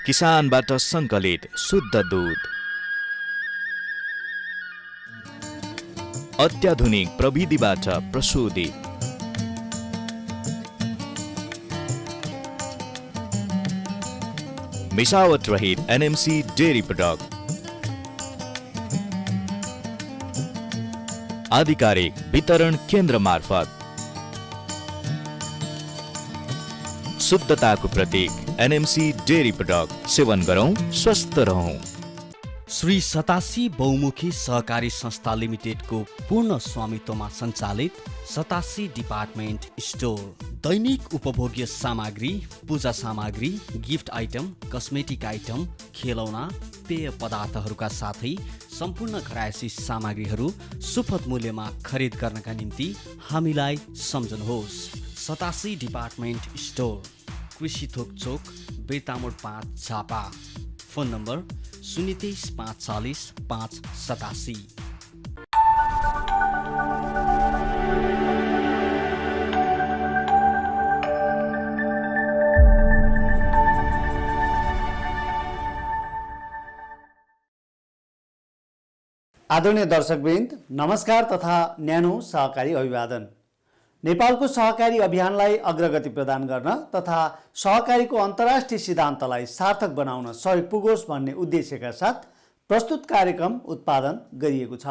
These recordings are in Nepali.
किसानबाट सङ्कलित शुद्ध दूध, अत्याधुनिक प्रविधिबाट प्रशोधित, मिसावट रहित एनएमसी डेयरी प्रोडक्ट, आधिकारिक वितरण केन्द्र मार्फत शुद्धताको प्रतीक एनएमसी डेयरी प्रोडक्ट सेवन गरौं, स्वस्थ रहौं। श्री सतासी बहुमुखी सहकारी संस्था लिमिटेडको पूर्ण स्वामित्वमा सञ्चालित सतासी डिपार्टमेन्ट स्टोर दैनिक उपभोग्य सामग्री, पूजा सामग्री, गिफ्ट आइटम, कस्मेटिक आइटम, खेलौना, पेय पदार्थहरूका साथै सम्पूर्ण घरायसी सामग्रीहरू सुपथ मूल्यमा खरिद गर्नका निम्ति हामीलाई सम्झनुहोस्। सतासी डिपार्टमेन्ट स्टोर, कृषि थोक चोक, बेतामोड 5 झापा। Phone number 023 540 587। आदरणीय दर्शकवृन्द, नमस्कार तथा न्यानो सहकारी अभिवादन। नेपालको सहकारी अभियानलाई अग्रगति प्रदान गर्न तथा सहकारीको अन्तर्राष्ट्रिय सिद्धान्तलाई सार्थक बनाउन सहयोग पुगोस् भन्ने उद्देश्यका साथ प्रस्तुत कार्यक्रम उत्पादन गरिएको छ।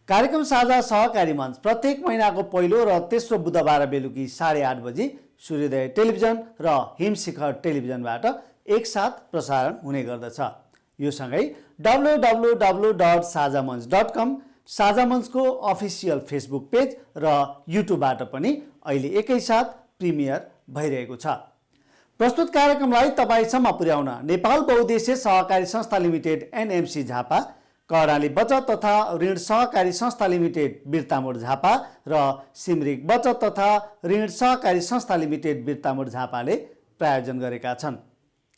कार्यक्रम साझा सहकारी मञ्च प्रत्येक महिनाको पहिलो र तेस्रो बुधबार बेलुकी 8:30 बजी सूर्योदय टेलिभिजन र हिमशिखर टेलिभिजनबाट एकसाथ प्रसारण हुने गर्दछ। यो सँगै www.sajamanch.com साझा मञ्चको अफिसियल फेसबुक पेज र युट्युबबाट पनि अहिले एकैसाथ प्रिमियर भइरहेको छ। प्रस्तुत कार्यक्रमलाई तपाईसम्म पुर्याउन नेपाल बहुद्देश्य सहकारी संस्था लिमिटेड एनएमसी झापा, कर्णाली बचत तथा ऋण सहकारी संस्था लिमिटेड बिर्तामोड झापा र सिमरिक बचत तथा ऋण सहकारी संस्था लिमिटेड बिर्तामोड झापाले प्रायोजन गरेका छन्।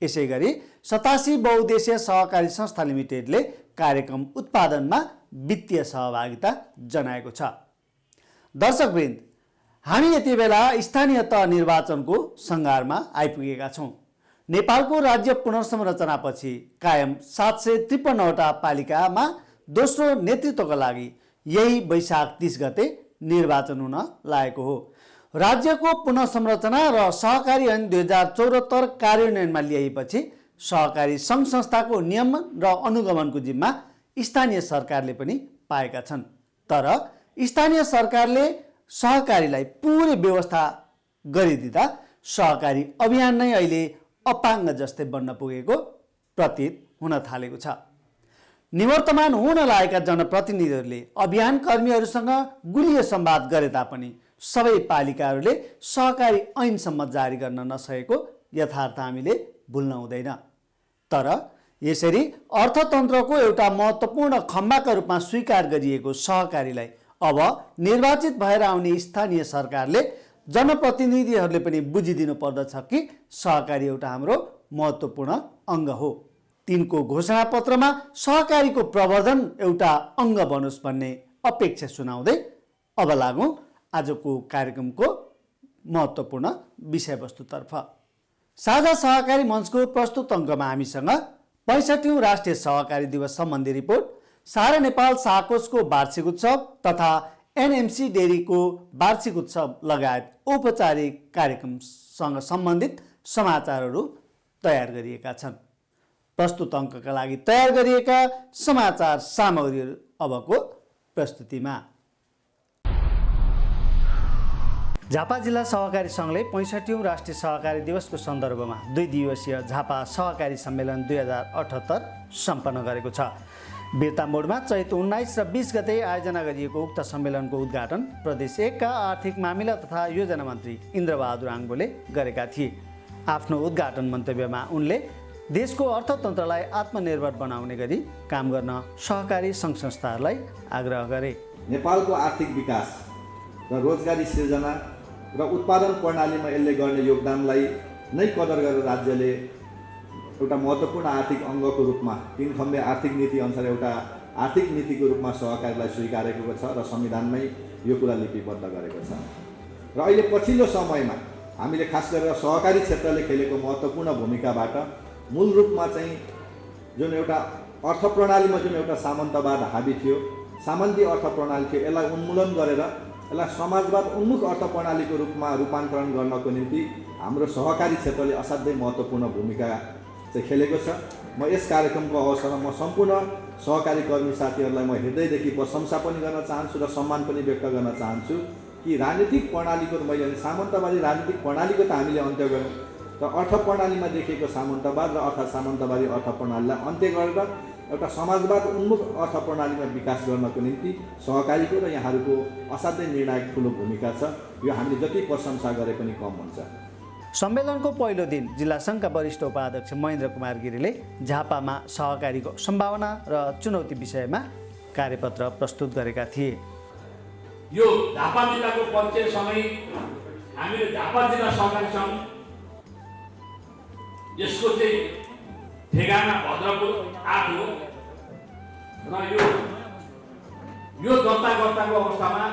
यसैगरी 87 बहुद्देश्य सहकारी संस्था लिमिटेडले कार्यक्रम उत्पादनमा वित्तीय सहभागिता जनाएको छ। दर्शकवृन्द, हामी यति बेला स्थानीय तह निर्वाचनको सङ्घारमा आइपुगेका छौँ। नेपालको राज्य पुनर्संरचनापछि कायम 753वटा पालिकामा दोस्रो नेतृत्वका लागि यही वैशाख 30 गते निर्वाचन हुन लागेको हो। राज्यको पुनर्संरचना र सहकारी ऐन 2074 कार्यान्वयनमा ल्याएपछि सहकारी सङ्घ संस्थाको नियमन र अनुगमनको जिम्मा स्थानीय सरकारले पनि पाएका छन्। तर स्थानीय सरकारले सहकारीलाई पुरै व्यवस्था गरिदिँदा सहकारी अभियान नै अहिले अपाङ्ग जस्तै बन्न पुगेको प्रतीत हुन थालेको छ। निवर्तमान हुन लागेका जनप्रतिनिधिहरूले अभियान कर्मीहरूसँग गुलियो संवाद गरे तापनि सबै पालिकाहरूले सहकारी ऐनसम्म जारी गर्न नसकेको यथार्थ हामीले भुल्न हुँदैन। तर यसरी अर्थतन्त्रको एउटा महत्त्वपूर्ण खम्बाका रूपमा स्वीकार गरिएको सहकारीलाई अब निर्वाचित भएर आउने स्थानीय सरकारले जनप्रतिनिधिहरूले पनि बुझिदिनु पर्दछ कि सहकारी एउटा हाम्रो महत्त्वपूर्ण अङ्ग हो। तिनको घोषणापत्रमा सहकारीको प्रवर्धन एउटा अङ्ग बनोस् भन्ने अपेक्षा सुनाउँदै अब लागौँ आजको कार्यक्रमको महत्त्वपूर्ण विषयवस्तुतर्फ। साझा सहकारी मञ्चको प्रस्तुत अङ्कमा हामीसँग 65औं राष्ट्रिय सहकारी दिवस सम्बन्धी रिपोर्ट, सारा नेपाल शाहकोशको वार्षिक उत्सव तथा एनएमसी डेयरीको वार्षिक उत्सव लगायत औपचारिक कार्यक्रमसँग सम्बन्धित समाचारहरू तयार गरिएका छन्। प्रस्तुत अङ्कका लागि तयार गरिएका समाचार सामग्रीहरू अबको प्रस्तुतिमा। झापा जिल्ला सहकारी सङ्घले 65औं राष्ट्रिय सहकारी दिवसको सन्दर्भमा 2 दिवसीय झापा सहकारी सम्मेलन 2078 सम्पन्न गरेको छ। बिर्तामोडमा चैत 19 र 20 गते आयोजना गरिएको उक्त सम्मेलनको उद्घाटन प्रदेश 1 का आर्थिक मामिला तथा योजना मन्त्री इन्द्रबहादुर आङ्बोले गरेका थिए। आफ्नो उद्घाटन मन्तव्यमा उनले देशको अर्थतन्त्रलाई आत्मनिर्भर बनाउने गरी काम गर्न सहकारी सङ्घ संस्थाहरूलाई आग्रह गरे। नेपालको आर्थिक विकास र रोजगारी सिर्जना र उत्पादन प्रणालीमा यसले गर्ने योगदानलाई नै कदर गरेर राज्यले एउटा महत्त्वपूर्ण आर्थिक अङ्गको रूपमा 3 खम्बे आर्थिक नीति अनुसार एउटा आर्थिक नीतिको रूपमा सहकारीलाई स्वीकारेको छ र संविधानमै यो कुरा लिपिबद्ध गरेको छ। र अहिले पछिल्लो समयमा हामीले खास गरेर सहकारी क्षेत्रले खेलेको महत्त्वपूर्ण भूमिकाबाट मूल रूपमा चाहिँ जुन एउटा अर्थ प्रणालीमा जुन एउटा सामन्तवाद हाबी थियो, सामन्ती अर्थ प्रणाली थियो, यसलाई उन्मूलन गरेर यसलाई समाजवाद उन्मुख अर्थ प्रणालीको रूपमा रूपान्तरण गर्नको निम्ति हाम्रो सहकारी क्षेत्रले असाध्यै महत्त्वपूर्ण भूमिका चाहिँ खेलेको छ। म यस कार्यक्रमको अवसरमा म सम्पूर्ण सहकारी कर्मी साथीहरूलाई म हृदयदेखि प्रशंसा पनि गर्न चाहन्छु र सम्मान पनि व्यक्त गर्न चाहन्छु कि राजनीतिक प्रणालीको मैले सामन्तवादी राजनीतिक प्रणालीको त हामीले अन्त्य गऱ्यौँ, र अर्थ प्रणालीमा देखिएको सामन्तवाद र अर्थात् सामन्तवादी अर्थ प्रणालीलाई अन्त्य गरेर एउटा समाजवाद उन्मुख अर्थ प्रणालीमा विकास गर्नको निम्ति सहकारीको र यहाँहरूको असाध्यै निर्णायक ठुलो भूमिका छ। यो हामीले जति प्रशंसा गरे पनि कम हुन्छ। सम्मेलनको पहिलो दिन जिल्ला सङ्घका वरिष्ठ उपाध्यक्ष महेन्द्र कुमार गिरीले झापामा सहकारीको सम्भावना र चुनौती विषयमा कार्यपत्र प्रस्तुत गरेका थिए। यो झापा जिल्लाको परिचयसँगै हामीले झापा जिल्ला सहकारी सङ्घ यसको चाहिँ ठेगाना भद्रपुर 8 हो र यो दर्ताको अवस्थामा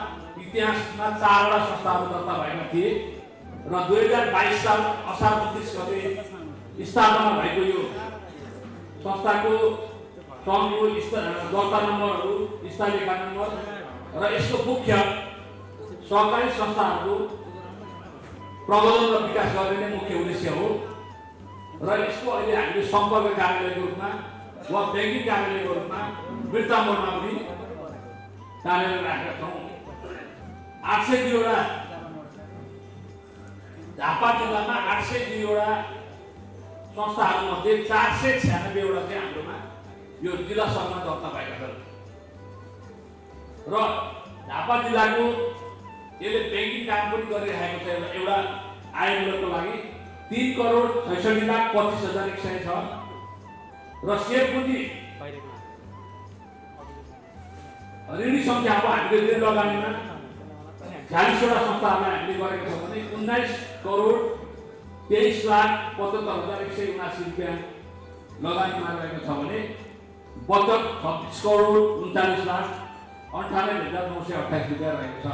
इतिहासमा 4 वटा संस्थाहरू दर्ता भएका थिए र 2022 साल असार 29 गते स्थापना भएको यो संस्थाको सङ्घको दर्ता नम्बरहरू, स्थायिका नम्बर र यसको मुख्य सहकारी संस्थाहरूको प्रबन्धन र विकास गर्ने नै मुख्य उद्देश्य हो र यसको अहिले हामीले सम्पर्क कार्यालयको रूपमा वा ब्याङ्किङ कार्यालयको रूपमा वृत्ताम्बरमा पनि कार्यालय राखेका छौँ। 802 वटा झापा जिल्लामा 802 वटा संस्थाहरूमध्ये 496 वटा चाहिँ हाम्रोमा यो जिल्ला सङ्घमा दर्ता भएका छन् र झापा जिल्लाको यसले ब्याङ्किङ काम पनि गरिरहेको छ। एउटा आय मूलकको लागि 3,66,25,106 छ र सेयर पुँजी ऋणी सङ्ख्याको हामीले ऋण लगानीमा 40 वटा संस्थाहरूलाई हामीले गरेका छौँ भने 19,23,75,179 रुपियाँ लगानीमा रहेको छ भने बचत 26,39,98,928 रुपियाँ रहेको छ।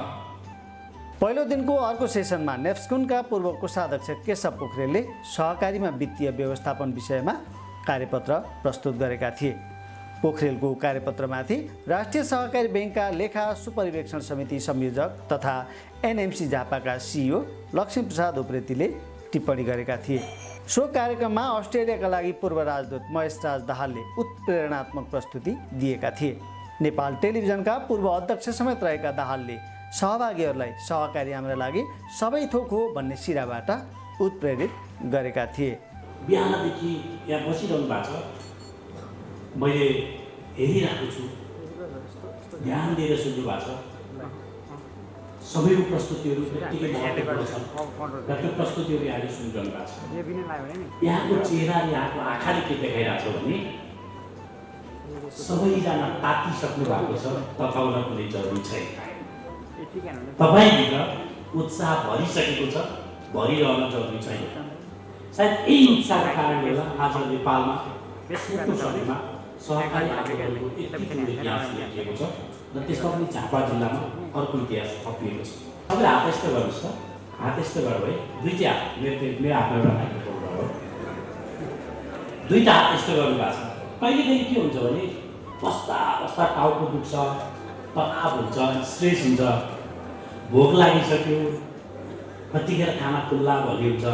पहिलो दिनको अर्को सेसनमा नेप्स्कुनका पूर्व कोषाध्यक्ष केशव पोखरेलले सहकारीमा वित्तीय व्यवस्थापन विषयमा कार्यपत्र प्रस्तुत गरेका थिए। पोखरेलको कार्यपत्रमाथि राष्ट्रिय सहकारी ब्याङ्कका लेखा सुपरिवेक्षण समिति संयोजक तथा एनएमसी झापाका सिइओ लक्ष्मीप्रसाद उप्रेतीले टिप्पणी गरेका थिए। सो कार्यक्रममा अस्ट्रेलियाका लागि पूर्व राजदूत महेश राज दाहालले उत्प्रेरणात्मक प्रस्तुति दिएका थिए। नेपाल टेलिभिजनका पूर्व अध्यक्ष समेत रहेका दाहालले सहभागीहरूलाई सहकारी हाम्रा लागि सबै थोक हो भन्ने सिराबाट उत्प्रेरित गरेका थिए। बिहानदेखि यहाँ बसिरहनु भएको छ, मैले हेरिरहेको छु, ध्यान दिएर सुन्नु भएको छ। सबैको प्रस्तुतिहरू त्यत्तिकै महत्त्वपूर्ण छन् र त्यो प्रस्तुतिहरू यहाँले सुनिरहनु भएको छ। यहाँको चेहरा, यहाँको आँखाले के देखाइरहेको छ भने सबैजना तातिसक्नु भएको छ, तताउन कुनै जरुरी छैन। तपाईँभित्र उत्साह भरिसकेको छ, भरिरहन जरुरी छैन। सायद यही उत्साहका कारणले होला आज नेपालमा छोटो समयमा सहकारी आन्दोलनको यति ठुलो इतिहास लेखिएको छ र त्यसमा पनि झापा जिल्लामा अर्को इतिहास थपिएको छ। सबैले हात यस्तो गर्नुहोस् त, हात यस्तो गर्नु है, दुईटै हात, मेरो हातमा एउटा माइक्रोफोन भयो, दुईटा हात यस्तो गर्नुभएको छ। कहिलेकाहीँ के हुन्छ भने बस्दा बस्दा टाउको दुख्छ, तनाव हुन्छ, स्ट्रेस हुन्छ, भोक लागिसक्यो, कतिखेर खाना खुल्ला भन्ने हुन्छ,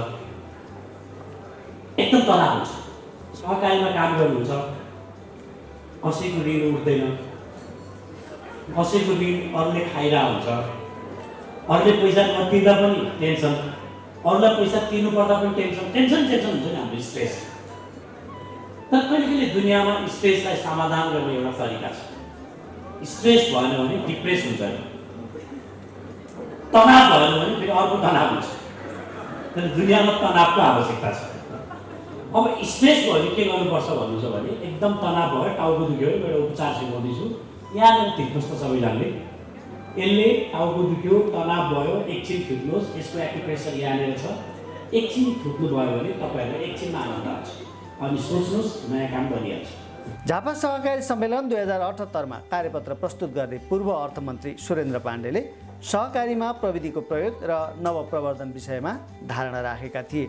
एकदम तनाव हुन्छ। सहकारीमा काम गर्नुहुन्छ, कसैको ऋण उठ्दैन, कसैको ऋण अरूले खाइरहेको हुन्छ, अरूले पैसा नतिर्दा पनि टेन्सन, अरूलाई पैसा तिर्नु पर्दा पनि टेन्सन हुन्छ नि हाम्रो स्ट्रेस। तर कहिले कहिले दुनियाँमा स्ट्रेसलाई समाधान गर्ने एउटा तरिका छ। स्ट्रेस भएन भने डिप्रेस हुन्छ, तनाव भएन भने फेरि अर्को तनाव हुन्छ। तर दुनियाँमा तनावको आवश्यकता छ। अब स्ट्रेस भयो भने के गर्नुपर्छ भन्नुहुन्छ भने एकदम तनाव भयो, टाउको दुख्यो, एउटा उपचार सिकाउँदैछु, यहाँनिर थिच्नुहोस् त सबैजनाले। यसले टाउको दुख्यो, तनाव भयो, एकछिन थिच्नुहोस्, यसको एक्युप्रेसर यहाँनिर छ, एकछिन थुक्नु भयो भने तपाईँहरूलाई एकछिनमा आनन्द आउँछ अनि सोच्नुहोस् नयाँ काम गरिहाल्छ। झापा सहकारी सम्मेलन 2078 कार्यपत्र प्रस्तुत गर्ने पूर्व अर्थमन्त्री सुरेन्द्र पाण्डेले सहकारीमा प्रविधिको प्रयोग र नवप्रवर्धन विषयमा धारणा राखेका थिए।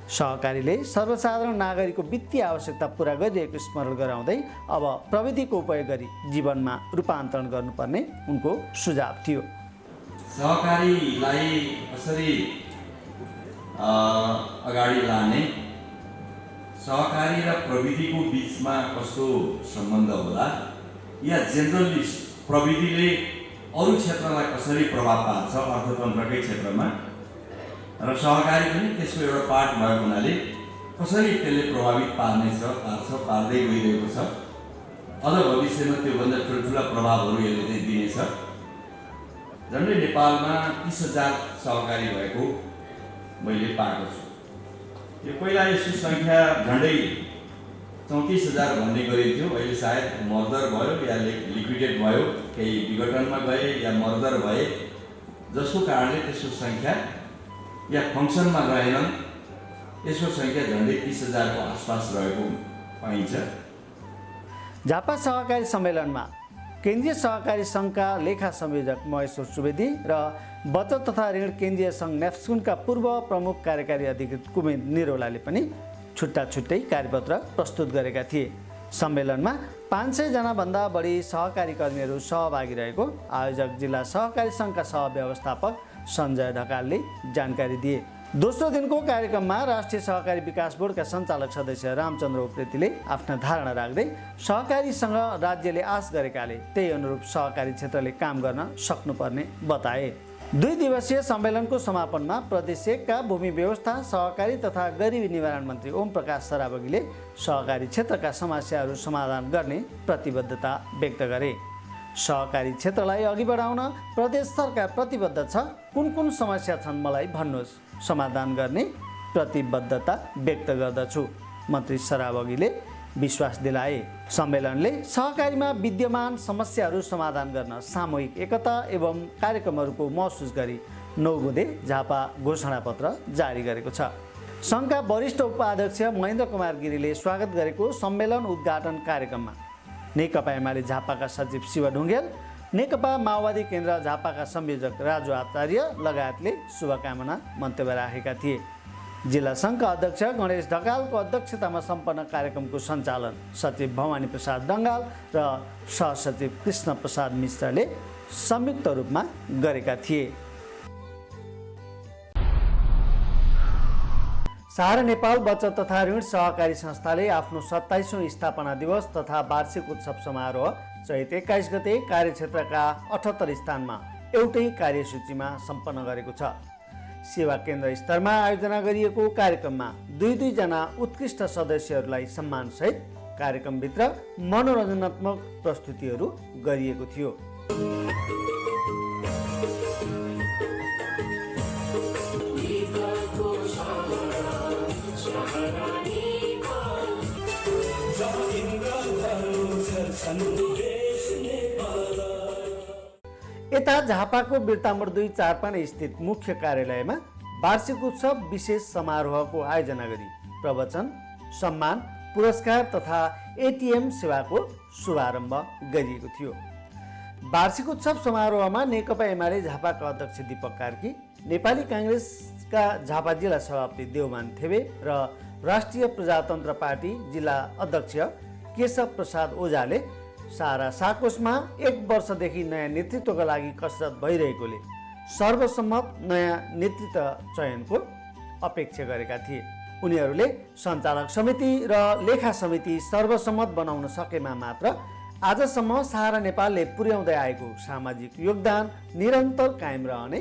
सहकारीले सर्वसाधारण नागरिकको वित्तीय आवश्यकता पुरा गरिरहेको स्मरण गराउँदै अब प्रविधिको उपयोग गरी जीवनमा रूपान्तरण गर्नुपर्ने उनको सुझाव थियो। सहकारीलाई कसरी अगाडि लाने, सहकारी र प्रविधिको बिचमा कस्तो सम्बन्ध होला, या जेनरली प्रविधिले अरू क्षेत्रलाई कसरी प्रभाव पार्छ अर्थतन्त्रकै क्षेत्रमा, र सहकारी पनि त्यसको एउटा पार्ट भएको हुनाले कसरी त्यसले प्रभावित पार्दै गइरहेको छ, अझ भविष्यमा त्योभन्दा ठुल्ठुला प्रभावहरू यसले चाहिँ दिनेछ। झन्डै नेपालमा 30,000 सहकारी भएको मैले पाएको छु। यो पहिला यसको सङ्ख्या झन्डै 34,000 भन्ने गरिन्थ्यो, अहिले सायद मर्दर भयो या लिक्विडेट भयो, केही विघटनमा गए या मर्दर भए, जसको कारणले त्यसको सङ्ख्या या फङ्सनमा रहेनन्, यसको सङ्ख्या झन्डै 30,000 को आसपास रहेको पाइन्छ। झापा सहकारी सम्मेलनमा केन्द्रीय सहकारी सङ्घका लेखा संयोजक महेश्वर सुवेदी र बचत तथा ऋण केन्द्रीय सङ्घ नेफ्सुनका पूर्व प्रमुख कार्यकारी अधिकृत कुमेर निरौलाले पनि छुट्टा छुट्टै कार्यपत्र प्रस्तुत गरेका थिए। सम्मेलनमा 500 जनाभन्दा बढी सहकारी कर्मीहरू सहभागी रहेको आयोजक जिल्ला सहकारी सङ्घका सहव्यवस्थापक सञ्जय ढकालले जानकारी दिए। दोस्रो दिनको कार्यक्रममा राष्ट्रिय सहकारी विकास बोर्डका सञ्चालक सदस्य रामचन्द्र उप्रेतीले आफ्ना धारणा राख्दै सहकारीसँग राज्यले आश गरेकाले त्यही अनुरूप सहकारी क्षेत्रले काम गर्न सक्नुपर्ने बताए। 2 दिवसीय सम्मेलनको समापनमा प्रदेश 1 का भूमि व्यवस्था, सहकारी तथा गरिबी निवारण मन्त्री ओम प्रकाश सरावगीले सहकारी क्षेत्रका समस्याहरू समाधान गर्ने प्रतिबद्धता व्यक्त गरे। सहकारी क्षेत्रलाई अघि बढाउन प्रदेश सरकार प्रतिबद्ध छ, कुन समस्या छन् मलाई भन्नुहोस्, समाधान गर्ने प्रतिबद्धता व्यक्त गर्दछु, मन्त्री सरावगीले विश्वास दिलाए। सम्मेलनले सहकारीमा विद्यमान समस्याहरू समाधान गर्न सामूहिक एकता एवं कार्यक्रमहरूको महसुस गरी 9 बुँदे झापा घोषणापत्र जारी गरेको छ। सङ्घका वरिष्ठ उपाध्यक्ष महेन्द्र कुमार गिरीले स्वागत गरेको सम्मेलन उद्घाटन कार्यक्रममा नेकपा एमाले झापाका सचिव शिव ढुङ्गेल, नेकपा माओवादी केन्द्र झापाका संयोजक राजु आचार्य लगायतले शुभकामना मन्तव्य राखेका थिए। जिल्ला सङ्घका अध्यक्ष गणेश ढकालको अध्यक्षतामा सम्पन्न कार्यक्रमको सञ्चालन सचिव भवानी प्रसाद डङ्गाल र सहसचिव कृष्ण प्रसाद मिश्रले संयुक्त रूपमा गरेका थिए। सहारा नेपाल बचत तथा ऋण सहकारी संस्थाले आफ्नो 27औं स्थापना दिवस तथा वार्षिक उत्सव समारोह चैत 21 गते कार्यक्षेत्रका 78 स्थानमा एउटै कार्यसूचीमा सम्पन्न गरेको छ। सेवा केन्द्र स्तरमा आयोजना गरिएको कार्यक्रममा 2 जना उत्कृष्ट सदस्यहरूलाई सम्मानसहित कार्यक्रमभित्र मनोरञ्जनात्मक प्रस्तुतिहरू गरिएको थियो। यता झापाको बिर्तामोड 2 चारपाने स्थित मुख्य कार्यालयमा वार्षिक उत्सव विशेष समारोहको आयोजना गरी प्रवचन, सम्मान, पुरस्कार तथा एटिएम सेवाको शुभारम्भ गरिएको थियो। वार्षिक उत्सव समारोहमा नेकपा एमाले झापाका अध्यक्ष दीपक कार्की, नेपाली काङ्ग्रेसका झापा जिल्ला सभापति देवमान थेबे र राष्ट्रिय प्रजातन्त्र पार्टी जिल्ला अध्यक्ष केशव प्रसाद ओझाले सारा साकोसमा 1 वर्षदेखि नयाँ नेतृत्वका लागि कसरत भइरहेकोले सर्वसम्मत नयाँ नेतृत्व चयनको अपेक्षा गरेका थिए। उनीहरूले सञ्चालक समिति र लेखा समिति सर्वसम्मत बनाउन सकेमा मात्र आजसम्म सहारा नेपालले पुर्याउँदै आएको सामाजिक योगदान निरन्तर कायम रहने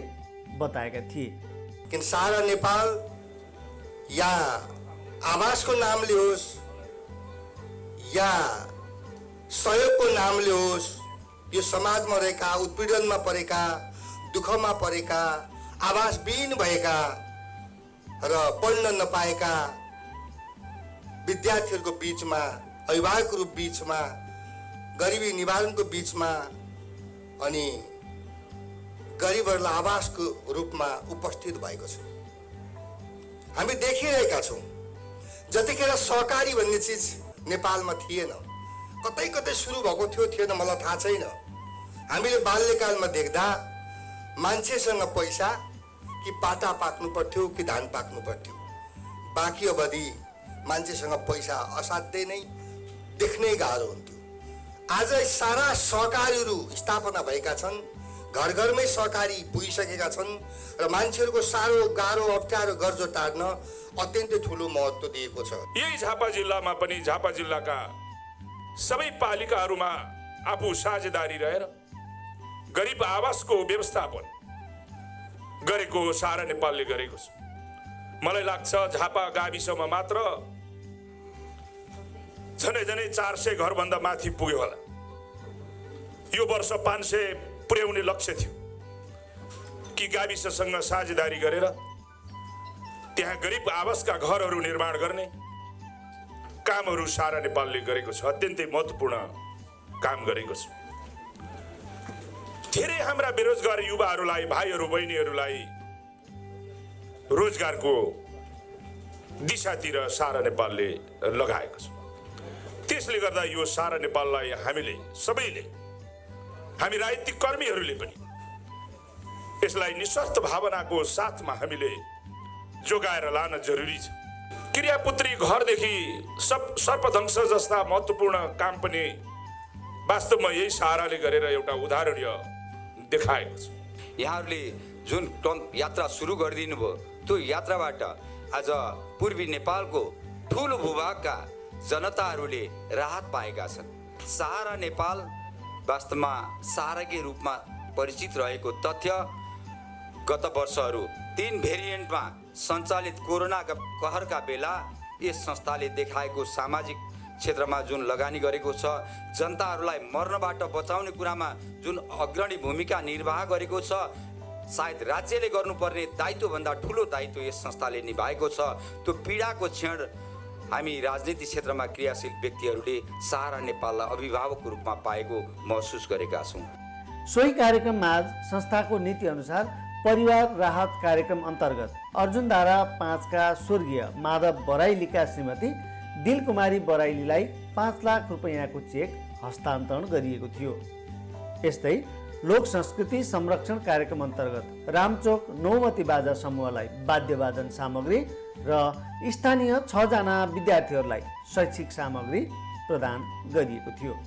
बताएका थिए। सहारा नेपाल या आवासको नामले होस् या सहयोगको नामले होस्, यो समाजमा रहेका, उत्पीडनमा परेका, दुःखमा परेका, आवासविहीन भएका र पढ्न नपाएका विद्यार्थीहरूको बीचमा, अभिभावकहरूको बीचमा, गरिबी निवारणको बीचमा अनि गरिबहरूलाई आवासको रूपमा उपस्थित भएको छ। हामी देखिरहेका छौँ जतिखेर सहकारी भन्ने चिज नेपालमा थिएन, कतै कतै सुरु भएको थियो थिएन मलाई थाहा छैन। हामीले बाल्यकालमा देख्दा मान्छेसँग पैसा कि पाटा पाक्नु पर्थ्यो कि धान पाक्नु पर्थ्यो, बाँकी अवधि मान्छेसँग पैसा असाध्यै नै देख्नै गाह्रो हुन्थ्यो। आज सारा सहकारीहरू स्थापना भएका छन्, घर घरमै सहकारी पुगिसकेका छन् र मान्छेहरूको साह्रो गाह्रो अप्ठ्यारो गर्जो टार्न अत्यन्तै ठुलो महत्त्व दिएको छ। यही झापा जिल्लामा पनि झापा जिल्लाका सबै पालिकाहरूमा आफू साझेदारी रहेर गरिब आवासको व्यवस्थापन गरेको सारा नेपालले गरेको छ। मलाई लाग्छ झापा गाविसमा मात्र झनै 400 घरभन्दा माथि पुग्यो होला। यो वर्ष 500 पुर्याउने लक्ष्य थियो कि गाविससँग साझेदारी गरेर त्यहाँ गरिब आवासका घरहरू निर्माण गर्ने कामहरू सारा नेपालले गरेको छ। अत्यन्तै महत्त्वपूर्ण काम गरेको छ। धेरै हाम्रा बेरोजगार युवाहरूलाई, भाइहरू बहिनीहरूलाई रोजगारको दिशातिर सारा नेपालले लगाएको छ। त्यसले गर्दा यो सारा नेपाललाई हामीले सबैले, हामी राजनीतिक कर्मीहरूले पनि यसलाई निस्वार्थ भावनाको साथमा हामीले जोगाएर लान जरुरी छ। क्रियापुत्री घरदेखि सर्पदंश जस्ता महत्त्वपूर्ण काम पनि वास्तवमा यही सहाराले गरेर एउटा उदाहरणीय देखाएको छ। यहाँहरूले जुन यात्रा सुरु गरिदिनु भयो, त्यो यात्राबाट आज पूर्वी नेपालको ठुलो भूभागका जनताहरूले राहत पाएका छन्। सहारा नेपाल वास्तवमा सहाराकै रूपमा परिचित रहेको तथ्य गत वर्षहरू 3 भेरिएन्टमा सञ्चालित कोरोनाका कहरका बेला यस संस्थाले देखाएको सामाजिक क्षेत्रमा जुन लगानी गरेको छ, जनताहरूलाई मर्नबाट बचाउने कुरामा जुन अग्रणी भूमिका निर्वाह गरेको छ, सायद राज्यले गर्नुपर्ने दायित्वभन्दा ठुलो दायित्व यस संस्थाले निभाएको छ। त्यो पीडाको क्षण हामी राजनीति क्षेत्रमा क्रियाशील व्यक्तिहरूले सहारा नेपाललाई अभिभावकको रूपमा पाएको महसुस गरेका छौँ। सोही कार्यक्रममा आज संस्थाको नीति अनुसार परिवार राहत कार्यक्रम अन्तर्गत अर्जुनधारा 5 का स्वर्गीय माधव बराइलीका श्रीमती दिलकुमारी बराइलीलाई 5 लाख रुपैयाँको चेक हस्तान्तरण गरिएको थियो। यस्तै लोक संस्कृति संरक्षण कार्यक्रम अन्तर्गत रामचोक नौमती बाजा समूहलाई वाद्यवादन सामग्री र स्थानीय 6 जना विद्यार्थीहरूलाई शैक्षिक सामग्री प्रदान गरिएको थियो।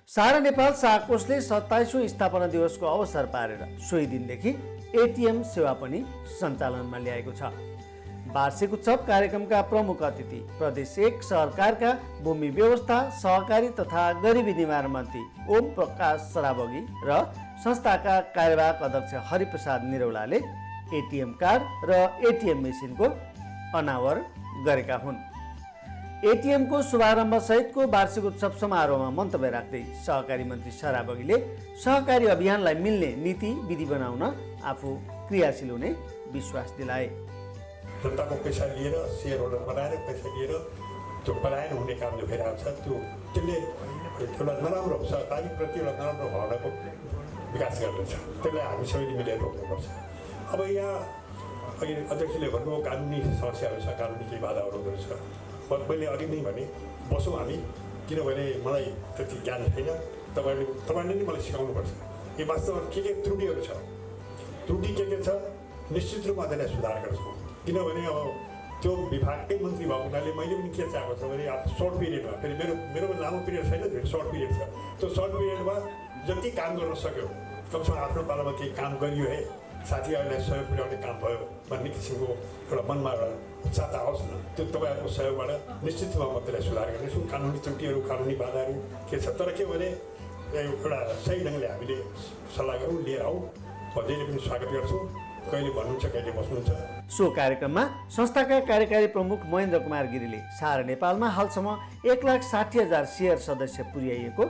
सारा नेपाल शाहकोषले 27औं स्थापना दिवसको अवसर पारेर सोही दिनदेखि एटीएम सेवा पनि सञ्चालनमा ल्याएको छ। वार्षिक उत्सव कार्यक्रमका प्रमुख अतिथि प्रदेश 1 सरकारका भूमि व्यवस्था, सहकारी तथा गरिबी निवारण मन्त्री ओम प्रकाश सराबगी र संस्थाका कार्यवाहक अध्यक्ष हरिप्रसाद निरौलाले एटीएम कार्ड र एटीएम मेसिनको अनावरण गरेका हुन्। एटीएम को शुभारम्भ सहितको वार्षिक उत्सव समारोहमा मन्तव्य राख्दै सहकारी मन्त्री सराबगीले सहकारी अभियानलाई मिल्ने नीति विधि बनाउन आफू क्रियाशील हुने विश्वास दिलाए। जनताको पैसा लिएर सेयर होल्डर बनाएर पैसा लिएर त्यो पलायन हुने काम जो भइरहेको छ, त्यसले एउटा नराम्रो सहकारी प्रति एउटा नराम्रो भावनाको विकास गर्दछ। त्यसलाई हामी सबैले मिलेर रोक्नुपर्छ। अब यहाँ अघि अध्यक्षले भन्नुभयो कानुनी समस्याहरू छ, कानुनी केही बाधाहरू हुँदो छ। मैले अघि नै भने बसौँ हामी, किनभने मलाई त्यति ज्ञान छैन। तपाईँले नै मलाई सिकाउनुपर्छ कि वास्तवमा के त्रुटिहरू छ, त्रुटि के छ, निश्चित रूपमा त्यसलाई सुधार गर्छौँ। किनभने अब त्यो विभागकै मन्त्री भएको हुनाले मैले पनि के चाहेको छ भने अब सर्ट पिरियडमा, फेरि मेरो लामो पिरियड छैन, सर्ट पिरियड छ। त्यो सर्ट पिरियडमा जति काम गर्न सक्यो, कमसेकम आफ्नो पालामा केही काम गरियो है, साथीहरूलाई सहयोग पुर्याउने काम भयो भन्ने किसिमको एउटा मनमा एउटा उत्साह त आओस् न। त्यो तपाईँहरूको सहयोगबाट निश्चित रूपमा म त्यसलाई सुधार गर्नेछु। कानुनी त्रुटिहरू, कानुनी बाधाहरू के छ, तर के भने एउटा सही ढङ्गले हामीले सल्लाह गरौँ, लिएर आउँ। जहिले पनि स्वागत गर्छौँ। कहिले भन्नुहुन्छ, कहिले बस्नुहुन्छ। सो कार्यक्रममा संस्थाका कार्यकारी प्रमुख महेन्द्र कुमार गिरीले सारा नेपालमा हालसम्म 1,60,000 सेयर सदस्य पुर्याइएको,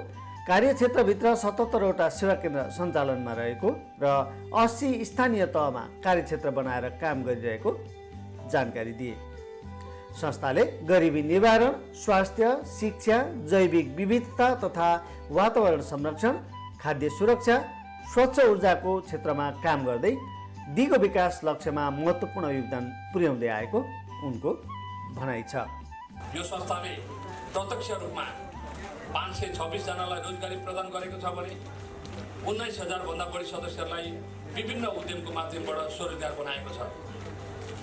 कार्यक्षेत्रभित्र 77वटा सेवा केन्द्र सञ्चालनमा रहेको र 80 स्थानीय तहमा कार्यक्षेत्र बनाएर काम गरिरहेको जानकारी दिए। संस्थाले गरिबी निवारण, स्वास्थ्य, शिक्षा, जैविक विविधता तथा वातावरण संरक्षण, खाद्य सुरक्षा, स्वच्छ ऊर्जाको क्षेत्रमा काम गर्दै दिगो विकास लक्ष्यमा महत्त्वपूर्ण योगदान पुर्याउँदै आएको उनको भनाइ छ। यो संस्थाले प्रत्यक्ष रूपमा 526 जनालाई रोजगारी प्रदान गरेको छ भने 19,000 भन्दा बढी सदस्यहरूलाई विभिन्न उद्यमको माध्यमबाट स्वरोजगार बनाएको छ।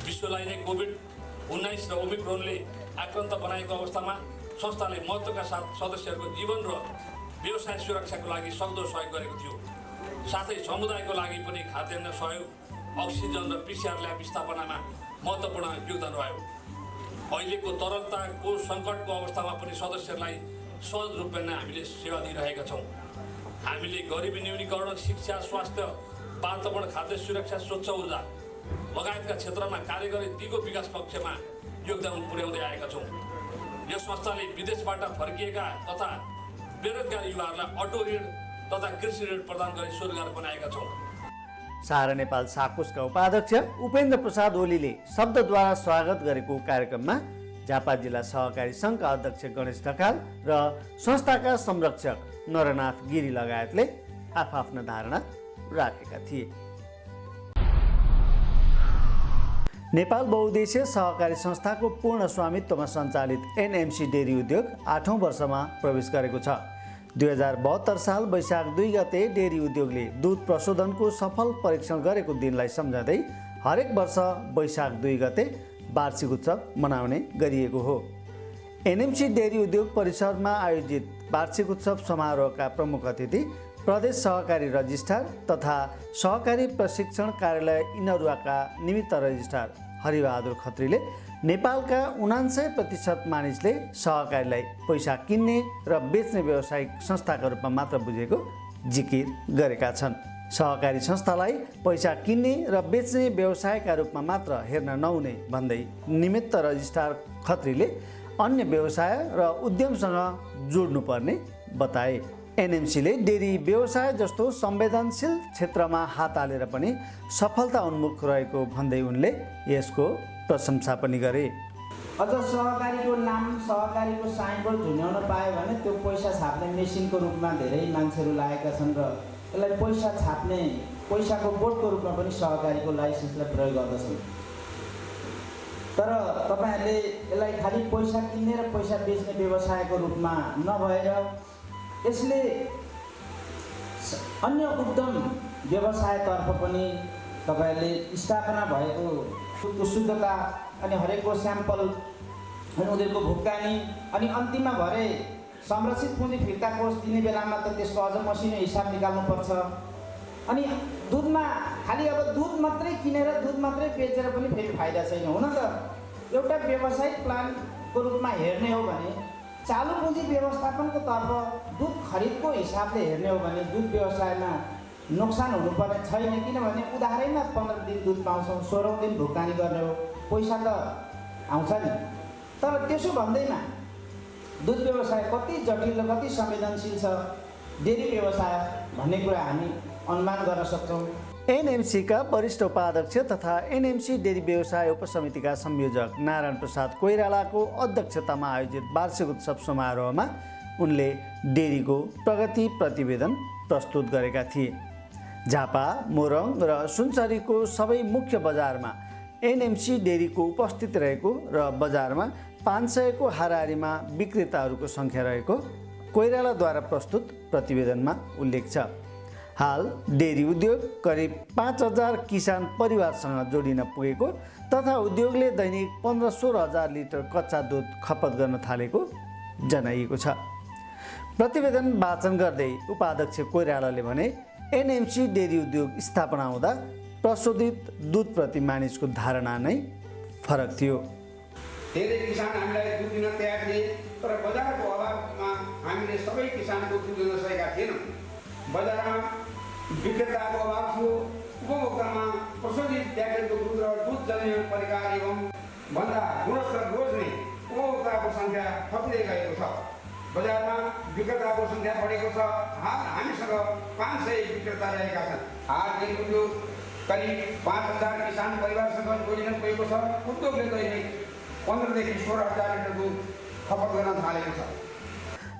विश्वलाई नै कोभिड-19 र ओमिक्रोनले आक्रान्त बनाएको अवस्थामा संस्थाले महत्त्वका साथ सदस्यहरूको जीवन र व्यवसाय सुरक्षाको लागि सक्दो सहयोग गरेको थियो। साथै समुदायको लागि पनि खाद्यान्न सहयोग, अक्सिजन र PCR ल्याब स्थापनामा महत्त्वपूर्ण योगदान रह्यो। अहिलेको तरलताको सङ्कटको अवस्थामा पनि सदस्यहरूलाई सहज रूपमा नै हामीले सेवा दिइरहेका छौँ। हामीले गरिबी न्यूनीकरण, शिक्षा, स्वास्थ्य, वातावरण, खाद्य सुरक्षा, स्वच्छ ऊर्जा लगायतका क्षेत्रमा कार्य गरी दिगो विकास पक्षमा योगदान पुर्याउँदै आएका छौँ। यस संस्थाले विदेशबाट फर्किएका तथा बेरोजगार युवाहरूलाई अटो ऋण तथा कृषि ऋण प्रदान गरी स्वरोजगार बनाएका छौँ। सहारा नेपाल साकुसका उपाध्यक्ष उपेन्द्र प्रसाद ओलीले शब्दद्वारा स्वागत गरेको कार्यक्रममा झापा जिल्ला सहकारी सङ्घका अध्यक्ष गणेश ढकाल र संस्थाका संरक्षक नरनाथ गिरी लगायतले आफ्ना धारणा राखेका थिए। नेपाल बहुद्देश्य सहकारी संस्थाको पूर्ण स्वामित्वमा सञ्चालित एनएमसी डेरी उद्योग 8औं वर्षमा प्रवेश गरेको छ। 2072 साल वैशाख 2 गते डेरी उद्योगले दूध प्रशोधनको सफल परीक्षण गरेको दिनलाई सम्झँदै हरेक वर्ष वैशाख 2 गते वार्षिक उत्सव मनाउने गरिएको हो। एनएमसी डेरी उद्योग परिसरमा आयोजित वार्षिक उत्सव समारोहका प्रमुख अतिथि प्रदेश सहकारी रजिस्ट्रार तथा सहकारी प्रशिक्षण कार्यालय इनरुवाका निमित्त रजिस्ट्रार हरिबहादुर खत्रीले नेपालका 99% मानिसले सहकारीलाई पैसा किन्ने र बेच्ने व्यावसायिक संस्थाका रूपमा मात्र बुझेको जिकिर गरेका छन्। सहकारी संस्थालाई पैसा किन्ने र बेच्ने व्यवसायका रूपमा मात्र हेर्न नहुने भन्दै निमित्त रजिस्ट्रार खत्रीले अन्य व्यवसाय र उद्यमसँग जोड्नुपर्ने बताए। एनएमसीले डेरी व्यवसाय जस्तो संवेदनशील क्षेत्रमा हात हालेर पनि सफलता उन्मुख रहेको भन्दै उनले यसको प्रशंसा पनि गरे। अझ सहकारीको नाम, सहकारीको साइनबोर्ड झुन्याउन पायो भने त्यो पैसा छाप्ने मेसिनको रूपमा धेरै मान्छेहरू लागेका छन् र यसलाई पैसा छाप्ने पैसाको बोटको रूपमा पनि सहकारीको लाइसेन्सलाई प्रयोग गर्दछन्। तर तपाईँहरूले यसलाई खालि पैसा किन्ने र पैसा बेच्ने व्यवसायको रूपमा नभएर यसले अन्य उद्यम व्यवसायतर्फ पनि तपाईँहरूले स्थापना भएको दुधको शुद्धता अनि हरेकको स्याम्पल अनि उनीहरूको भुक्तानी अनि अन्तिममा भरे संरक्षित पुँजी फिर्ता कोष दिने बेलामा त त्यसको अझ मसिनो हिसाब निकाल्नुपर्छ। अनि दुधमा खालि अब दुध मात्रै किनेर दुध मात्रै बेचेर पनि फेरि फाइदा छैन। हुन त एउटा व्यावसायिक प्लानको रूपमा हेर्ने हो भने चालु पुँजी व्यवस्थापनको तर्फ दुध खरिदको हिसाबले हेर्ने हो भने दुध व्यवसायमा नोक्सान हुनुपर्ने छैन, किनभने उधारैमा 15 दिन दुध पाउँछौँ, 16औं दिन भुक्तानी गर्ने हो, पैसा त आउँछ नि। तर त्यसो भन्दैमा दुध व्यवसाय कति जटिल र कति संवेदनशील छ डेरी व्यवसाय भन्ने कुरा हामी अनुमान गर्न सक्छौँ। एनएमसीका वरिष्ठ उपाध्यक्ष तथा एनएमसी डेरी व्यवसाय उपसमितिका संयोजक नारायण प्रसाद कोइरालाको अध्यक्षतामा आयोजित वार्षिक उत्सव समारोहमा उनले डेरीको प्रगति प्रतिवेदन प्रस्तुत गरेका थिए। झापा, मोरङ र सुनसरीको सबै मुख्य बजारमा एनएमसी डेरीको उपस्थित रहेको र बजारमा 500 को हाराहारीमा विक्रेताहरूको सङ्ख्या रहेको कोइरालाद्वारा प्रस्तुत प्रतिवेदनमा उल्लेख छ। हाल डेरी उद्योग करिब 5000 किसान परिवारसँग जोडिन पुगेको तथा उद्योगले दैनिक 15-16 हजार लिटर कच्चा दुध खपत गर्न थालेको जनाइएको छ। प्रतिवेदन वाचन गर्दै उपाध्यक्ष कोइरालाले भने एनएमसी डेरी उद्योग स्थापना हुँदा प्रशोधित दुधप्रति मानिसको धारणा नै फरक थियो। धेरै किसान हामीलाई दुध दिन तयार थिए, तर बजारको अभावमा हामीले सबै किसानको दुध दिन सकेका थिएनौँ। बजारमा विक्रेताको अभाव थियो, उपभोक्तामा प्रशोधित प्याकेटको दुध र दुधजन्य परिकार एवं भन्दा गुणस्तर रोज्ने उपभोक्ताको सङ्ख्या थपिँदै गएको छ। बजारमा विक्रेताको सङ्ख्या बढेको छ। हाल हामीसँग 500 विक्रेता रहेका छन्। हाल डेरी उद्योग करिब 5000 किसान परिवारसँग जोडिन पुगेको छ। उद्योगले दैनिक 15 देखि 16 हजार लिटर दुध खपत गर्न थालेको छ।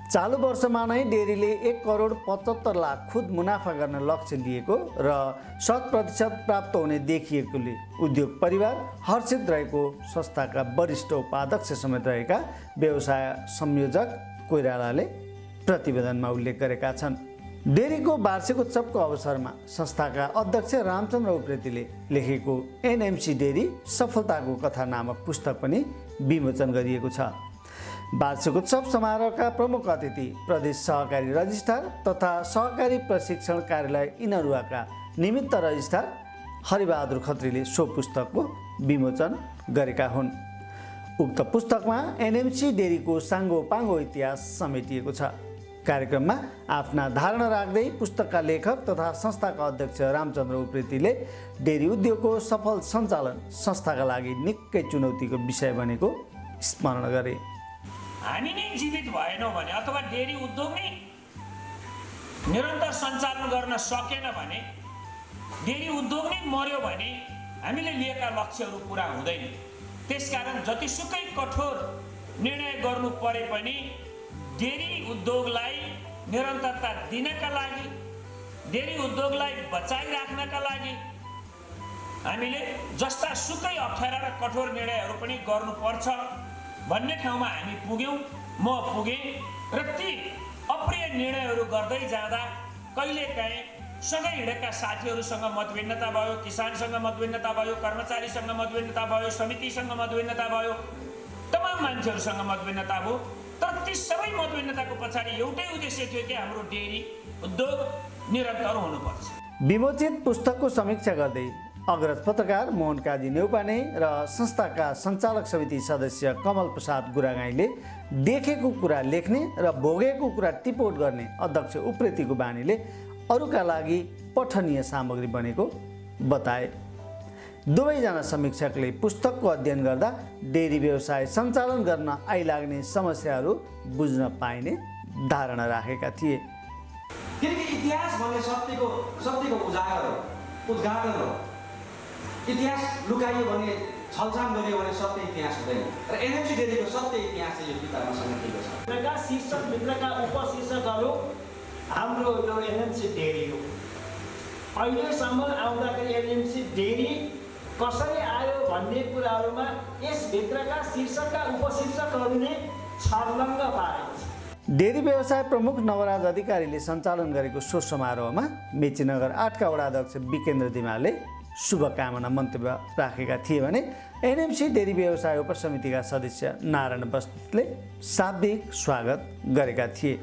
चालु वर्षमा नै डेरीले 1,75,00,000 खुद मुनाफा गर्न लक्ष्य लिएको र 100% प्राप्त हुने देखिएकोले उद्योग परिवार हर्षित रहेको संस्थाका वरिष्ठ उपाध्यक्ष समेत रहेका व्यवसाय संयोजक कोइरालाले प्रतिवेदनमा उल्लेख गरेका छन्। डेरीको वार्षिक उत्सवको अवसरमा संस्थाका अध्यक्ष रामचन्द्र उप्रेतीले लेखेको एनएमसी डेरी सफलताको कथा नामक पुस्तक पनि विमोचन गरिएको छ। वार्षिक उत्सव समारोहका प्रमुख अतिथि प्रदेश सहकारी रजिस्ट्रार तथा सहकारी प्रशिक्षण कार्यालय इनरुवाका निमित्त रजिस्ट्रार हरिबहादुर खत्रीले सो पुस्तकको विमोचन गरेका हुन्। उक्त पुस्तकमा एनएमसी डेरीको साङ्गोपाङ्गो इतिहास समेटिएको छ। कार्यक्रममा आफ्ना धारणा राख्दै पुस्तकका लेखक तथा संस्थाका अध्यक्ष रामचन्द्र उप्रेतीले डेरी उद्योगको सफल सञ्चालन संस्थाका लागि निकै चुनौतीको विषय बनेको स्मरण गरे। हामी नै जीवित भएनौँ भने अथवा डेरी उद्योग नै निरन्तर सञ्चालन गर्न सकेन भने, डेरी उद्योग नै मर्यो भने हामीले लिएका लक्ष्यहरू पुरा हुँदैन। त्यसकारण जतिसुकै कठोर निर्णय गर्नु परे पनि डेरी उद्योगलाई निरन्तरता दिनका लागि, डेरी उद्योगलाई बचाइराख्नका लागि हामीले जस्ता सुकै अप्ठ्यारा र कठोर निर्णयहरू पनि गर्नुपर्छ भन्ने ठाउँमा हामी पुग्यौँ। म पुगेँ र ती अप्रिय निर्णयहरू गर्दै जाँदा कहिलेकाहीँ सँगै हिँडेका साथीहरूसँग मतभिन्नता भयो, किसानसँग मतभिन्नता भयो, कर्मचारीसँग मतभिन्नता भयो, समितिसँग मतभिन्नता भयो, तमाम मान्छेहरूसँग मतभिन्नता भयो। तर ती सबै मतभिन्नताको पछाडि एउटै उद्देश्य थियो कि हाम्रो डेरी उद्योग निरन्तर हुनुपर्छ। विमोचित पुस्तकको समीक्षा गर्दै अग्रज पत्रकार मोहन काजी नेउपाने र संस्थाका सञ्चालक समिति सदस्य कमल प्रसाद गुरागाईले देखेको कुरा लेख्ने र भोगेको कुरा टिपोट गर्ने अध्यक्ष उप्रेतीको बानीले अरूका लागि पठनीय सामग्री बनेको बताए। दुवैजना समीक्षकले पुस्तकको अध्ययन गर्दा डेरी व्यवसाय सञ्चालन गर्न आइलाग्ने समस्याहरू बुझ्न पाइने धारणा राखेका थिए। किनकि इतिहास भन्ने सत्यको उद्घाटन हो। इतिहास लुकाइयो भने, छलछाम गरियो भने सत्य इतिहास हुँदैन। र एनएमसी डेरीको सत्य इतिहास चाहिँ यो किताबमा समेटिएको छ। भित्रका शीर्षकभित्रका उपशीर्षकहरू हाम्रो यो एनएमसी डेरी हो। अहिलेसम्म आउँदाखेरि एनएमसी डेरी कसरी आयो भन्ने कुराहरूमा यसभित्रका शीर्षकका उपशीर्षकहरू नै छर्लङ्ग पारेको छ। डेरी व्यवसाय प्रमुख नवराज अधिकारीले सञ्चालन गरेको सो समारोहमा मेचीनगर 8 का वडा अध्यक्ष विकेन्द्र दिमालले शुभकामना मन्तव्य राखेका थिए भने एनएमसी डेरी व्यवसाय उपसमितिका सदस्य नारायण बस्नेतले शाब्दिक स्वागत गरेका थिए।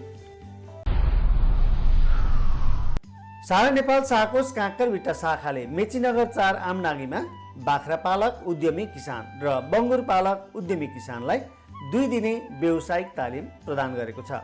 सारा नेपाल साकोस काँकरभिट्टा शाखाले मेचीनगर 4 आमनागीमा बाख्रा पालक उद्यमी किसान र बङ्गुर पालक उद्यमी किसानलाई 2 दिने व्यावसायिक तालिम प्रदान गरेको छ।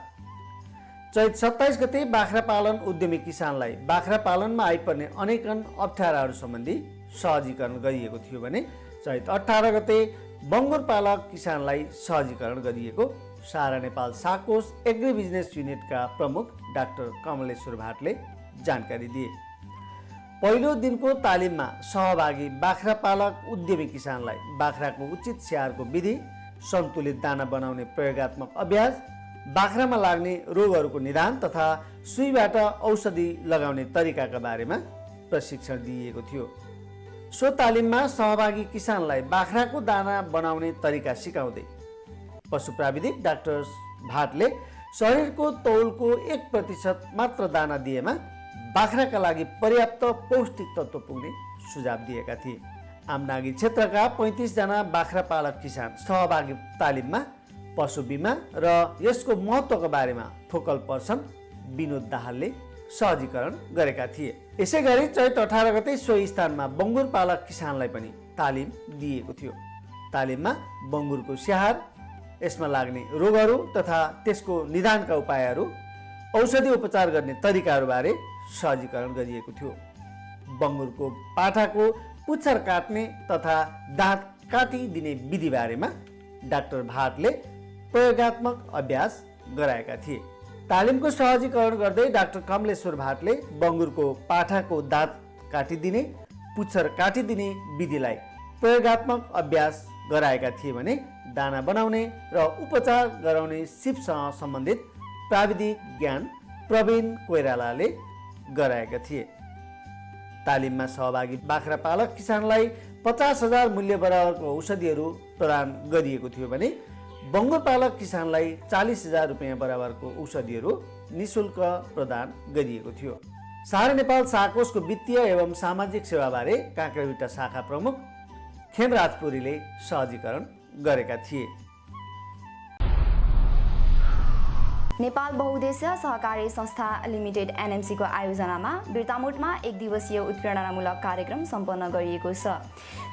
चैत 27 गते बाख्रा पालन उद्यमी किसानलाई बाख्रा पालनमा आइपर्ने अनेकन अप्ठ्याराहरू सम्बन्धी सहजीकरण गरिएको थियो भने चैत 18 गते बङ्गुर पालक किसानलाई सहजीकरण गरिएको सारा नेपाल साकोस एग्री बिजनेस युनिटका प्रमुख डाक्टर कमलेश्वर भाटले जानकारी दिए। पहिलो दिनको तालिममा सहभागी बाख्रा पालक उद्यमी किसानलाई बाख्राको उचित स्याहारको विधि, सन्तुलित दाना बनाउने प्रयोगात्मक अभ्यास, बाख्रामा लाग्ने रोगहरूको निदान तथा सुईबाट औषधि लगाउने तरिकाका बारेमा प्रशिक्षण दिइएको थियो। सो तालिममा सहभागी किसानलाई बाख्राको दाना बनाउने तरिका सिकाउँदै पशु प्राविधिक डाक्टर भाटले शरीरको तौलको 1% मात्र दाना दिएमा बाख्राका लागि पर्याप्त पौष्टिक तत्त्व पुग्ने सुझाव दिएका थिए। आमनागी क्षेत्रका 35 जना बाख्रा पालक किसान सहभागी तालिममा पशु बिमा र यसको महत्त्वको बारेमा फोकल पर्सन विनोद दाहालले सहजीकरण गरेका थिए। यसै गरी चैत 18 गते सोही स्थानमा बङ्गुर पालक किसानलाई पनि तालिम दिएको थियो। तालिममा बङ्गुरको स्याहार, यसमा लाग्ने रोगहरू तथा त्यसको निदानका उपायहरू, औषधि उपचार गर्ने तरिकाहरूबारे सहजीकरण गरिएको थियो। बङ्गुरको पाठाको पुच्छर काट्ने तथा दाँत काटिदिने विधि बारेमा डाक्टर भाटले प्रयोगात्मक अभ्यास गराएका थिए। तालिमको सहजीकरण गर्दै डाक्टर कमलेश्वर भाटले बङ्गुरको पाठाको दाँत काटिदिने, पुच्छर काटिदिने विधिलाई प्रयोगात्मक अभ्यास गराएका थिए भने दाना बनाउने र उपचार गराउने सिपसँग सम्बन्धित प्राविधिक ज्ञान प्रवीण कोइरालाले गराएका थिए। तालिममा सहभागी बाख्रा पालक किसानलाई 50,000 मूल्य बराबरको औषधिहरू प्रदान गरिएको थियो भने बङ्गुर पालक किसानलाई 40,000 रुपियाँ बराबरको औषधिहरू निःशुल्क प्रदान गरिएको थियो। सारा नेपाल साकोसको वित्तीय एवं सामाजिक सेवाबारे काँक्राभिट्टा शाखा प्रमुख खेमराज पुरीले सहजीकरण गरेका थिए। नेपाल बहुउद्देश्य सहकारी संस्था लिमिटेड एनएमसी को आयोजनामा बिर्तामोटमा एक दिवसीय उत्प्रेरणामूलक कार्यक्रम सम्पन्न गरिएको छ।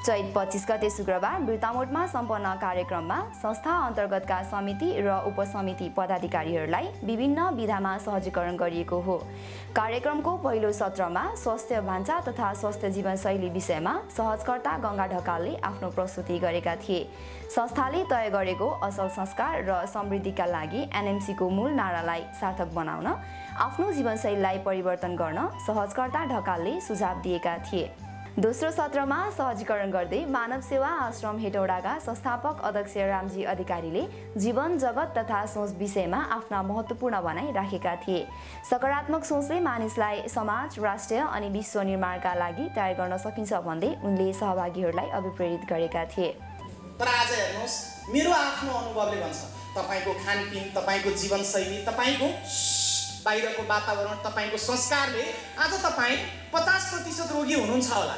चैत 25 गते शुक्रबार बिर्तामोटमा सम्पन्न कार्यक्रममा संस्था अन्तर्गतका समिति र उपसमिति पदाधिकारीहरूलाई विभिन्न विधामा सहजीकरण गरिएको हो। कार्यक्रमको पहिलो सत्रमा स्वास्थ्य भान्सा तथा स्वास्थ्य जीवनशैली विषयमा सहजकर्ता गङ्गा ढकालले आफ्नो प्रस्तुति गरेका थिए। संस्थाले तय गरेको असल संस्कार र समृद्धिका लागि एनएमसीको मूल नारालाई सार्थक बनाउन आफ्नो जीवनशैलीलाई परिवर्तन गर्न सहजकर्ता ढकालले सुझाव दिएका थिए। दोस्रो सत्रमा सहजीकरण गर्दै मानव सेवा आश्रम हेटौडाका संस्थापक अध्यक्ष रामजी अधिकारीले जीवन जगत तथा सोच विषयमा आफ्ना महत्त्वपूर्ण भनाइ राखेका थिए। सकारात्मक सोचले मानिसलाई समाज, राष्ट्र अनि विश्व निर्माणका लागि तयार गर्न सकिन्छ भन्दै उनले सहभागीहरूलाई अभिप्रेरित गरेका थिए। तर आज हेर्नुहोस्, मेरो आफ्नो अनुभवले भन्छ तपाईको खानपिन, तपाईको जीवनशैली, तपाईको बाहिरको वातावरण, तपाईको संस्कारले आज तपाई 50% रोगी हुनुहुन्छ होला।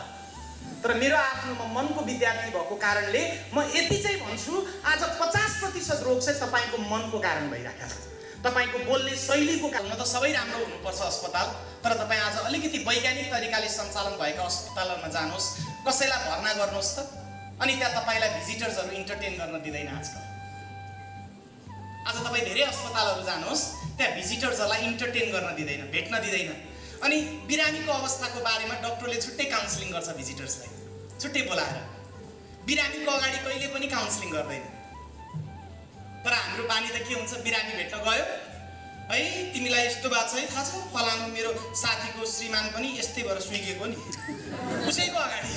तर मेरो आफ्नो मनको विद्यार्थी भएको कारणले म यति चाहिँ भन्छु, आज 50% रोग चाहिँ तपाईको मनको कारण भइरहेको छ। तपाईको बोल्ने शैलीको कारण त सबै राम्रो हुनुपर्छ अस्पताल, तर तपाई आज अलिकति वैज्ञानिक तरिकाले सञ्चालन भएका अस्पतालमा जानुहोस्, कसैलाई भर्ना गर्नुहोस् त, अनि त्यहाँ तपाईलाई भिजिटर्सहरू इन्टरटेन गर्न दिँदैन। आज तपाईँ धेरै अस्पतालहरू जानुहोस्, त्यहाँ भिजिटर्सहरूलाई इन्टरटेन गर्न दिँदैन, भेट्न दिँदैन। अनि बिरामीको अवस्थाको बारेमा डक्टरले छुट्टै काउन्सिलिङ गर्छ, भिजिटर्सलाई छुट्टै बोलाएर। बिरामीको अगाडि कहिले पनि काउन्सिलिङ गर्दैन। तर हाम्रो बानी त के हुन्छ, बिरामी भेट्न गयो है, तिमीलाई यस्तो बात छ है, थाहा छ फलानु मेरो साथीको श्रीमान पनि यस्तै भएर सुइगेको नि, उसैको अगाडि।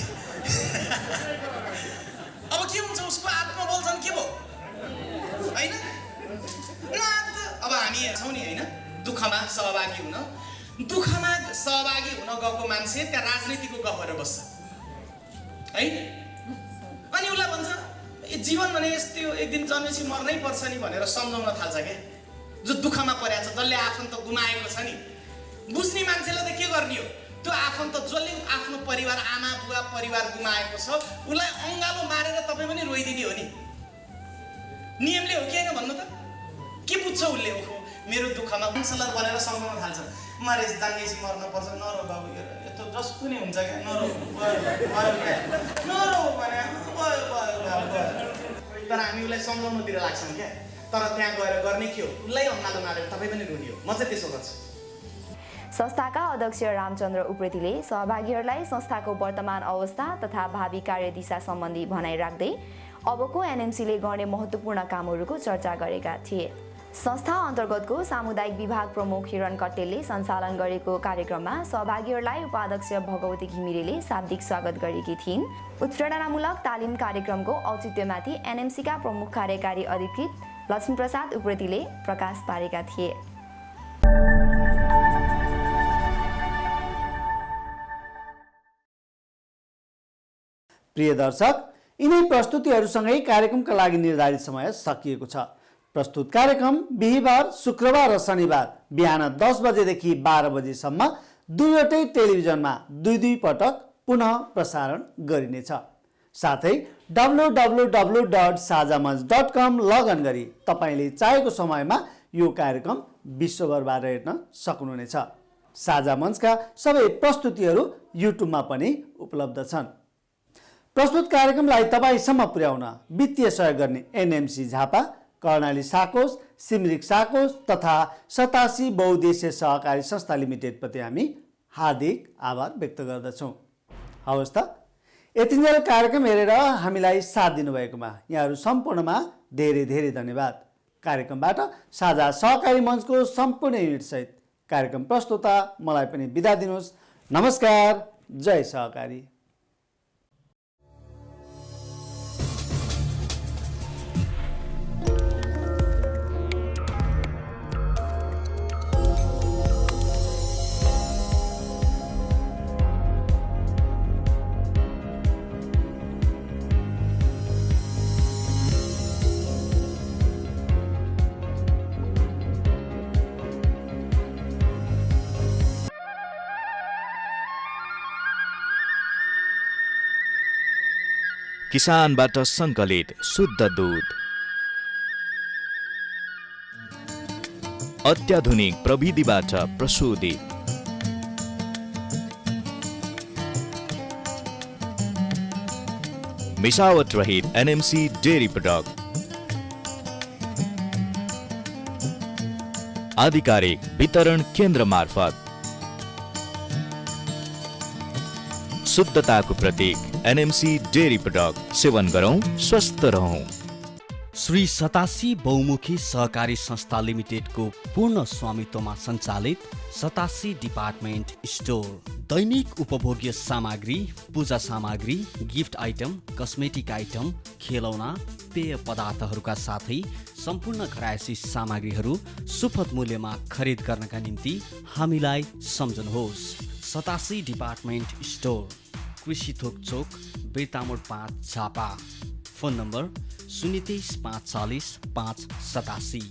अब के हुन्छ, उसको आत्मबल झन् के भयो होइन? अब हामी छौँ नि होइन, दुःखमा सहभागी हुन गएको मान्छे त्यहाँ राजनीतिको गफ गरेर बस्छ है। अनि उसलाई भन्छ जीवन भने यस्तै हो, एक दिन जन्मेपछि मर्नै पर्छ नि भनेर सम्झाउन थाल्छ क्या। जो दुःखमा परेको छ, जसले आफन्त गुमाएको छ नि, बुझ्ने मान्छेलाई त के गर्ने हो, त्यो आफन्त जसले आफ्नो परिवार, आमा बुवा परिवार गुमाएको छ, उसलाई अङ्गालो मारेर तपाईँ पनि रोइदिने हो नि। नियमले हो कि होइन भन्नु त? के बुझ्छ उसले? ओहो मेरो दुःखमा काउन्सलर बनेर सम्झाउन थाल्छ, मरे जान्नेसी मर्न पर्छ, नरो बाबु यस्तो जस्तो नै हुन्छ क्या, नरो भने तर हामी उसलाई सम्झाउनुतिर लाग्छौँ क्या। तर त्यहाँ गएर गर्ने के हो, उसलाई अङ्गालो मारेर तपाईँ पनि रुने हो। म चाहिँ त्यसो गर्छु। संस्थाका अध्यक्ष रामचन्द्र उप्रेतीले सहभागीहरूलाई संस्थाको वर्तमान अवस्था तथा भावी कार्यदिशा सम्बन्धी भनाइ राख्दै अबको एनएमसीले गर्ने महत्त्वपूर्ण कामहरूको चर्चा गरेका थिए। संस्था अन्तर्गतको सामुदायिक विभाग प्रमुख हिरण कट्टेलले सञ्चालन गरेको कार्यक्रममा सहभागीहरूलाई उपाध्यक्ष भगवती घिमिरेले शाब्दिक स्वागत गरेकी थिइन्। उत्प्रेरणामूलक तालिम कार्यक्रमको औचित्यमाथि एनएमसीका प्रमुख कार्यकारी अधिकृत लक्ष्मीप्रसाद उप्रेतीले प्रकाश पारेका थिए। प्रिय दर्शक, यिनै प्रस्तुतिहरूसँगै कार्यक्रमका लागि निर्धारित समय सकिएको छ। प्रस्तुत कार्यक्रम बिहिबार, शुक्रबार र शनिबार बिहान 10 बजेदेखि 12 बजेसम्म दुईवटै टेलिभिजनमा दुई पटक पुनः प्रसारण गरिनेछ। साथै www.sajamanch.com लगइन गरी तपाईँले चाहेको समयमा यो कार्यक्रम विश्वभरबाट हेर्न सक्नुहुनेछ। साझा मञ्चका सबै प्रस्तुतिहरू युट्युबमा पनि उपलब्ध छन्। प्रस्तुत कार्यक्रमलाई तपाईसम्म पुर्याउन वित्तीय सहयोग गर्ने एनएमसी झापा, कर्णाली साकोस, सिमरिक साकोस तथा 87 बहुउद्देश्य सहकारी संस्था लिमिटेड प्रति हामी हार्दिक आभार व्यक्त गर्दछौँ। हवस् त, यतिन्जेल कार्यक्रम हेरेर हामीलाई साथ दिनुभएकोमा यहाँहरू सम्पूर्णमा धेरै धेरै धन्यवाद। कार्यक्रमबाट साझा सहकारी मञ्चको सम्पूर्ण युनिटसहित कार्यक्रम प्रस्तुता मलाई पनि बिदा दिनुहोस्। नमस्कार, जय सहकारी। किसानबाट सङ्कलित शुद्ध दूध, अत्याधुनिक प्रविधिबाट प्रशोधित, मिसावट रहित एनएमसी डेयरी प्रोडक्ट, आधिकारिक वितरण केन्द्र मार्फत, शुद्धताको प्रतीक एनएमसी डेयरी प्रोडक्ट। सेवन गरौँ, स्वस्थ रहौं। श्री सतासी बहुमुखी सहकारी संस्था लिमिटेडको पूर्ण स्वामित्वमा सञ्चालित सतासी डिपार्टमेन्ट स्टोर दैनिक उपभोग्य सामग्री, पूजा सामग्री, गिफ्ट आइटम, कस्मेटिक आइटम, खेलौना, पेय पदार्थहरूका साथै सम्पूर्ण घरायसी सामग्रीहरू सुपथ मूल्यमा खरिद गर्नका निम्ति हामीलाई सम्झनुहोस्। सतासी डिपार्टमेन्ट स्टोर, कृषि थोक चोक, बेतामोड 5 झापा। Phone number 023 540 587।